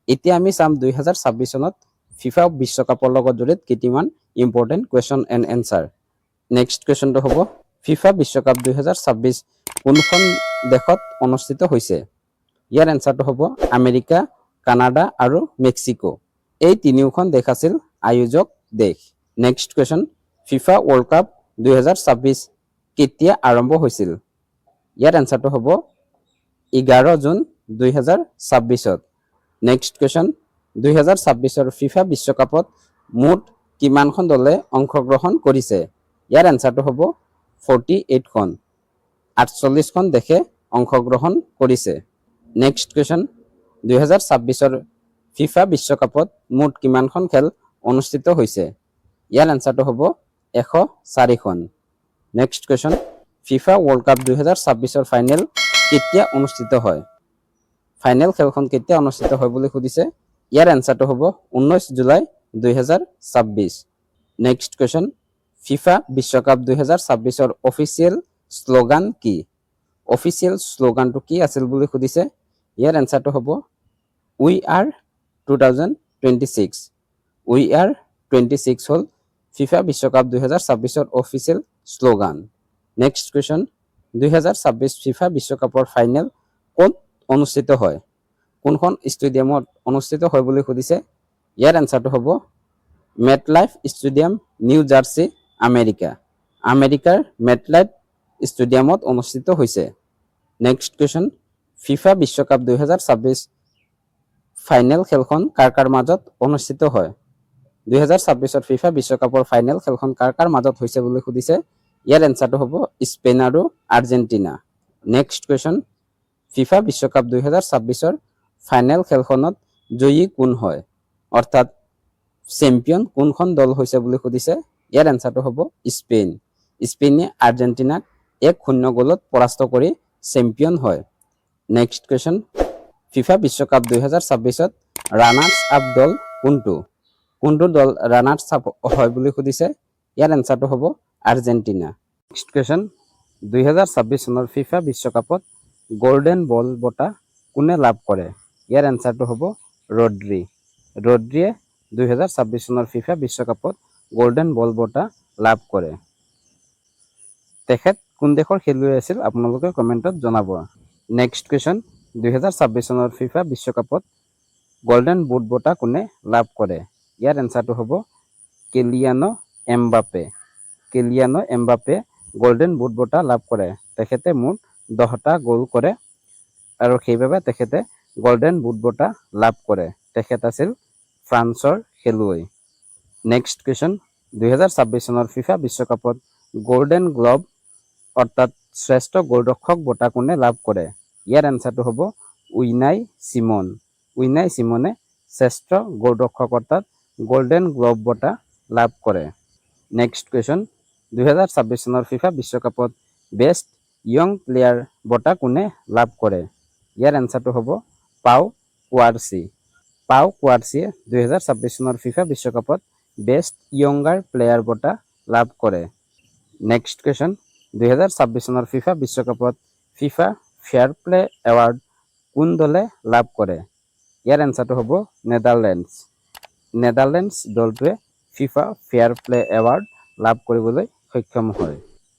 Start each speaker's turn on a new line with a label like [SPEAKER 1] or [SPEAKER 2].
[SPEAKER 1] এতিয়া আমি চাম 2026 চনত ফিফা বিশ্বকাপৰ লগত জড়িত কেইটামান important question and answer. Next কুৱেশ্যনটো হ'ব ফিফা বিশ্বকাপ 2026 কোনখন দেশত অনুষ্ঠিত হৈছে? ইয়াৰ এনচাৰটো হ'ব আমেৰিকা, কানাডা আৰু মেক্সিকো। এই তিনিওখন দেশ আছিল আয়োজক দেশ। Next question FIFA world cup 2026 কেতিয়া আৰম্ভ হৈছিল? ইয়াৰ এনচাৰটো হ'ব 11 জুন 2026ত। নেক্সট কুৱেশ্যন 2026ৰ ফিফা বিশ্বকাপত মুঠ কিমানখন দলে অংশগ্ৰহণ কৰিছে? ইয়াৰ এনচাৰটো হ'ব 48খন। 48খন দেশে অংশগ্ৰহণ কৰিছে। নেক্সট কুৱেশ্যন 2026ৰ ফিফা বিশ্বকাপত মুঠ কিমানখন খেল অনুষ্ঠিত হৈছে? ইয়াৰ এনচাৰটো হ'ব 104খন। Next question FIFA world cup 2026ৰ ফাইনেল কেতিয়া অনুষ্ঠিত হয়? ফাইনেল খেলখন কেতিয়া অনুষ্ঠিত হয় বুলি সুধিছে। ইয়াৰ এনচাৰটো হ'ব 19 জুলাই 2026। নেক্সট কুৱেশ্যন ফিফা বিশ্বকাপ 2026ৰ অফিচিয়েল শ্লোগান কি? অফিচিয়েল শ্লোগানটো কি আছিল বুলি সুধিছে। ইয়াৰ এনচাৰটো হ'ব উই আৰ 2026। উই আৰ 26 হ'ল ফিফা বিশ্বকাপ 2026ৰ official slogan. Next question 2026 FIFA বিশ্বকাপৰ ফাইনেল ক'ত অনুষ্ঠিত হয়? কোনখন ষ্টেডিয়ামত অনুষ্ঠিত হয় বুলি সুধিছে। ইয়াৰ এনচাৰটো হ'ব MetLife stadium, new jersey, America. আমেৰিকাৰ মেটলাইফ ষ্টেডিয়ামত অনুষ্ঠিত হৈছে। নেক্সট কুৱেশ্যন ফিফা বিশ্বকাপ 2026 ফাইনেল খেলখন কাৰ কাৰ মাজত অনুষ্ঠিত হয়? 2026ৰ ফিফা বিশ্বকাপৰ ফাইনেল খেলখন কাৰ কাৰ মাজত হৈছে বুলি সুধিছে। ইয়াৰ এনচাৰটো হ'ব স্পেইন আৰু আৰ্জেণ্টিনা। নেক্সট কুৱেশ্যন ফিফা বিশ্বকাপ 2026ৰ ফাইনেল খেলখনত জয়ী কোন হয়? অৰ্থাৎ চেম্পিয়ন কোনখন দল হৈছে বুলি সুধিছে। ইয়াৰ এনচাৰটো হ'ব স্পেইন। স্পেইনে আৰ্জেণ্টিনাক 1-0 গলত পৰাস্ত কৰি চেম্পিয়ন হয়। নেক্সট কুৱেশ্যন ফিফা বিশ্বকাপ 2026ত ৰানাৰ্ছ আপ দল কোনটো? কোনটো দল ৰানাৰ্ছ আপ হয় বুলি সুধিছে। ইয়াৰ এনচাৰটো হ'ব আৰ্জেণ্টিনা। নেক্সট কুৱেশ্যন 2026 চনৰ ফিফা বিশ্বকাপত গল্ডেন বল বঁটা কোনে লাভ কৰে? ইয়াৰ এনচাৰটো হ'ব ৰড্ৰি। ৰড্ৰিয়ে 2026 চনৰ ফিফা বিশ্বকাপত গল্ডেন বল বঁটা লাভ কৰে। তেখেত কোন দেশৰ খেলুৱৈ আছিল আপোনালোকে কমেণ্টত জনাব। নেক্সট কুৱেশ্যন 2026 চনৰ ফিফা বিশ্বকাপত গল্ডেন বুট বঁটা কোনে লাভ কৰে? ইয়াৰ এনচাৰটো হ'ব কেলিয়ানো এমবাপে। কেলিয়ানো এমবাপে গল্ডেন বুট বঁটা লাভ কৰে। তেখেতে মুঠ 10টা গ'ল কৰে আৰু সেইবাবে তেখেতে গল্ডেন বুট বঁটা লাভ কৰে। তেখেত আছিল ফ্ৰান্সৰ খেলুৱৈ। নেক্সট কুৱেশ্যন 2026 চনৰ ফিফা বিশ্বকাপত গল্ডেন গ্লভ অৰ্থাৎ শ্ৰেষ্ঠ গলৰক্ষক বঁটা কোনে লাভ কৰে? ইয়াৰ এনচাৰটো হ'ব উইনাই চিমন। উইনাই চিমনে শ্ৰেষ্ঠ গলৰক্ষক অৰ্থাৎ গল্ডেন গ্লভ বঁটা লাভ কৰে। নেক্সট কুৱেশ্যন 2026 চনৰ ফিফা বিশ্বকাপত বেষ্ট য়ং প্লেয়াৰ বঁটা কোনে লাভ কৰে? ইয়াৰ এনচাৰটো হ'ব পাউ কুৱাৰ্চি। পাউ কুৱাৰ্চিয়ে 2026 চনৰ ফিফা বিশ্বকাপত বেষ্ট য়ংগাৰ প্লেয়াৰ বঁটা লাভ কৰে। নেক্সট কুৱেশ্যন 2026 চনৰ ফিফা বিশ্বকাপত ফিফা ফেয়াৰ প্লে এৱাৰ্ড কোন দলে লাভ কৰে? ইয়াৰ এনচাৰটো হ'ব নেদাৰলেণ্ডছ। নেদাৰলেণ্ডছ দলটোৱে ফিফা ফেয়াৰ প্লে এৱাৰ্ড লাভ কৰিবলৈ সক্ষম হয়।